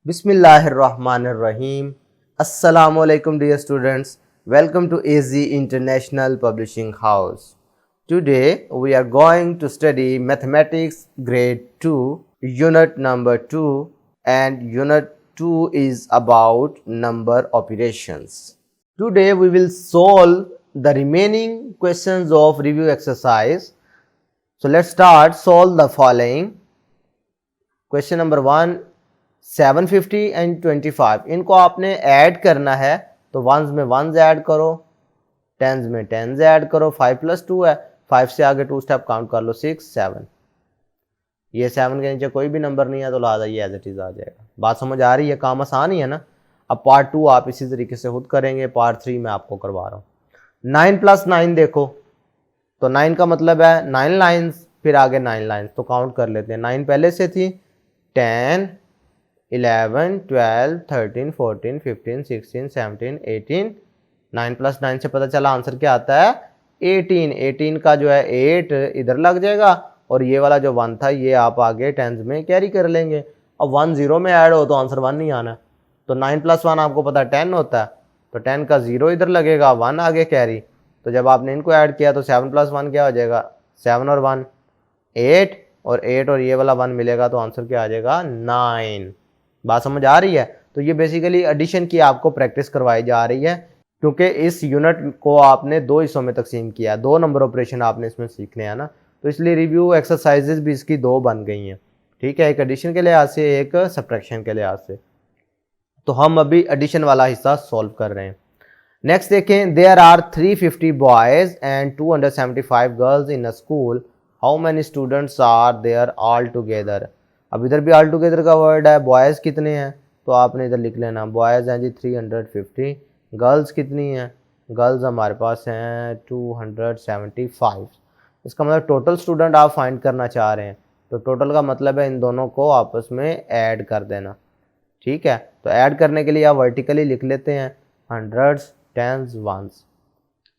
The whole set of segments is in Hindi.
Bismillahirrahmanirrahim. Assalamualaikum dear students. Welcome to AZ International Publishing House. Today we are going to study Mathematics Grade 2, Unit number 2, and Unit 2 is about number operations. Today we will solve the remaining questions of review exercise. So let's start. Solve the following. Question number 1, 750 and 25 इनको आपने ऐड करना है तो वंस में वंस ऐड करो, टेंस में टेंस ऐड करो। 5 + 2 है, 5 से आगे 2 स्टेप काउंट कर लो, 6 7। ये 7 के नीचे कोई भी नंबर नहीं है तो लिहाजा ये एज इट इज आ जाएगा। बात समझ आ रही है? काम आसान ही है ना। अब पार्ट 2 आप इसी तरीके से खुद करेंगे, पार्ट 3 मैं आपको करवा रहा हूँ। 9 + 9 देखो तो 9 का मतलब है 9 लाइन्स, फिर आगे 9 लाइन्स, तो काउंट कर लेते हैं। 9 पहले से थी, 10 11 12 13 14 15 16 17 18। 9 + 9 से पता चला आंसर क्या आता है 18। 18 का जो है 8 इधर लग जाएगा और ये वाला जो 1 था ये आप आगे टेंस में कैरी कर लेंगे। अब 1 0 में ऐड हो तो आंसर 1 नहीं आना। तो 9 + 1 आपको पता 10 होता है, तो 10 का 0 इधर लगेगा, 1 आगे कैरी। तो जब आपने इनको ऐड किया तो 7 + 1 क्या हो जाएगा, 7 और 1 8, और 8 और ये वाला 1 मिलेगा तो आंसर क्या आ जाएगा 9। बात समझ आ रही है? तो ये बेसिकली एडिशन की आपको प्रैक्टिस करवाई जा रही है, क्योंकि इस यूनिट को आपने 2 हिस्सों में तकसीम किया है, 2 नंबर ऑपरेशन आपने इसमें सीखने हैं ना, तो इसलिए रिव्यू एक्सरसाइजेज भी इसकी 2 बन गई हैं। ठीक है, एक एडिशन के लिहाज से, एक सब्ट्रैक्शन के लिहाज से। तो हम अभी एडिशन वाला हिस्सा सॉल्व कर रहे हैं। नेक्स्ट देखें, there are 350 boys and 275 girls in a school, how many students are there all together. अब इधर भी ऑल टुगेदर का वर्ड है। बॉयज़ कितने हैं तो आपने इधर लिख लेना, बॉयज़ हैं जी 350। गर्ल्स कितनी हैं, गर्ल्स हमारे पास हैं 275। इसका मतलब टोटल स्टूडेंट आप फाइंड करना चाह रहे हैं, तो टोटल का मतलब है इन दोनों को आपस में ऐड कर देना। ठीक है, तो ऐड करने के लिए आप वर्टिकली लिख लेते हैं, हंड्रेड्स टेंस वंस।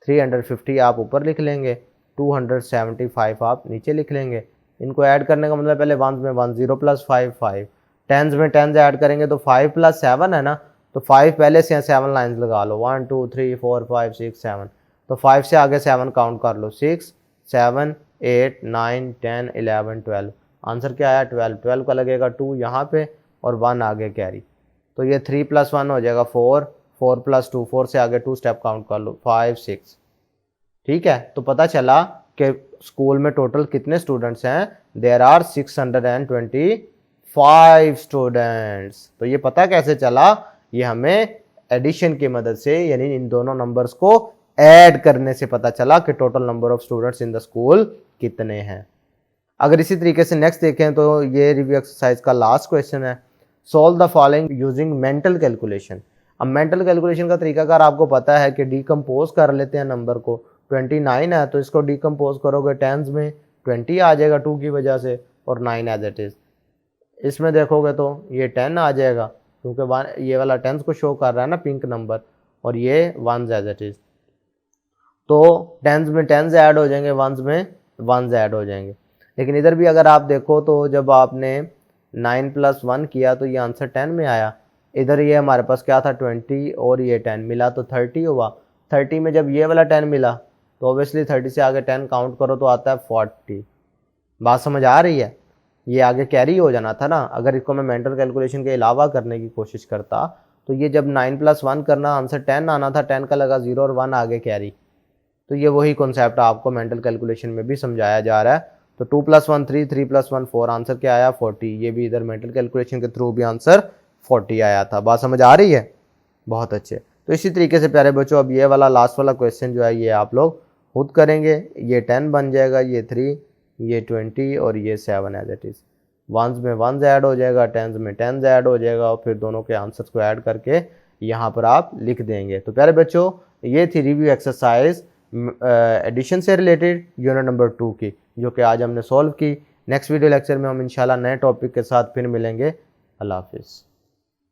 350 आप ऊपर लिख लेंगे, 275 आप नीचे लिख लेंगे। इनको ऐड करने का मतलब पहले वंस में 1 0 + 5 5, टेंस में टेंस ऐड करेंगे तो 5 + 7 है ना, तो 5 पहले से 7 लाइन्स लगा लो, 1 2 3 4 5 6 7। तो 5 से आगे 7 काउंट कर लो, 6 7 8 9 10 11 12। आंसर क्या आया 12। 12 का लगेगा 2 यहाँ पे और 1 आगे कैरी, तो ये 3 + 1 हो जाएगा 4, 4 + 2, 4 से आगे 2 स्टेप काउंट कर लो, 5 6। ठीक है, तो पता चला कि स्कूल में टोटल कितने स्टूडेंट्स हैं, देयर आर 625 स्टूडेंट्स। तो ये पता कैसे चला, ये हमें एडिशन की मदद से, यानी इन दोनों नंबर्स को ऐड करने से पता चला कि total number of students in the school कितने हैं। अगर इसी तरीके से नेक्स्ट देखें तो ये रिव्यू एक्सरसाइज का लास्ट क्वेश्चन है, solve the following using mental calculation. अब मेंटल कैलकुलेशन का तरीकाकार आपको पता है कि डिकम्पोज कर लेते हैं नंबर को। 29 है तो इसको डिकम्पोज करोगे टेंस में, 20 आ जाएगा 2 की वजह से, और 9 एज इट इज़। इसमें देखोगे तो ये 10 आ जाएगा, क्योंकि ये वाला टेंस को शो कर रहा है ना पिंक नंबर, और ये वंस एज इट इज़। तो टेंस में टेंस ऐड हो जाएंगे, वंस में वंस ऐड हो जाएंगे। लेकिन इधर भी अगर आप देखो तो जब आपने 9 + 1 किया तो ये आंसर 10 में आया। इधर ये हमारे पास क्या था 20 और ये 10 मिला तो 30 हुआ। 30 में जब ये वाला 10 मिला तो ऑब्वियसली 30 से आगे 10 काउंट करो तो आता है 40। बात समझ आ रही है? ये आगे कैरी हो जाना था ना। अगर इसको मैं मेंटल कैलकुलेशन के अलावा करने की कोशिश करता तो ये जब 9 + 1 करना आंसर 10 आना था, 10 का लगा 0 और 1 आगे कैरी। तो ये वही कॉन्सेप्ट आपको मेंटल कैलकुलेशन में भी समझाया जा रहा है। तो 2 + 1 3, 3 + 1 4, आंसर क्या आया 40। ये भी इधर मेंटल कैलकुलेशन के थ्रू भी आंसर 40 आया था। बात समझ आ रही है? बहुत अच्छे। तो इसी तरीके से प्यारे बच्चों अब ये वाला लास्ट वाला क्वेश्चन जो है ये आप लोग खुद करेंगे। ये 10 बन जाएगा, ये 3, ये 20 और ये 7 एज इट इज़। वंस में वंस ऐड हो जाएगा, टेंस में टेंस ऐड हो जाएगा, और फिर दोनों के आंसर्स को ऐड करके यहाँ पर आप लिख देंगे। तो प्यारे बच्चों ये थी रिव्यू एक्सरसाइज एडिशन से रिलेटेड यूनिट नंबर 2 की, जो कि आज हमने सॉल्व की। नेक्स्ट वीडियो लेक्चर में हम इंशाल्लाह नए टॉपिक के साथ फिर मिलेंगे। अल्लाह हाफिज़।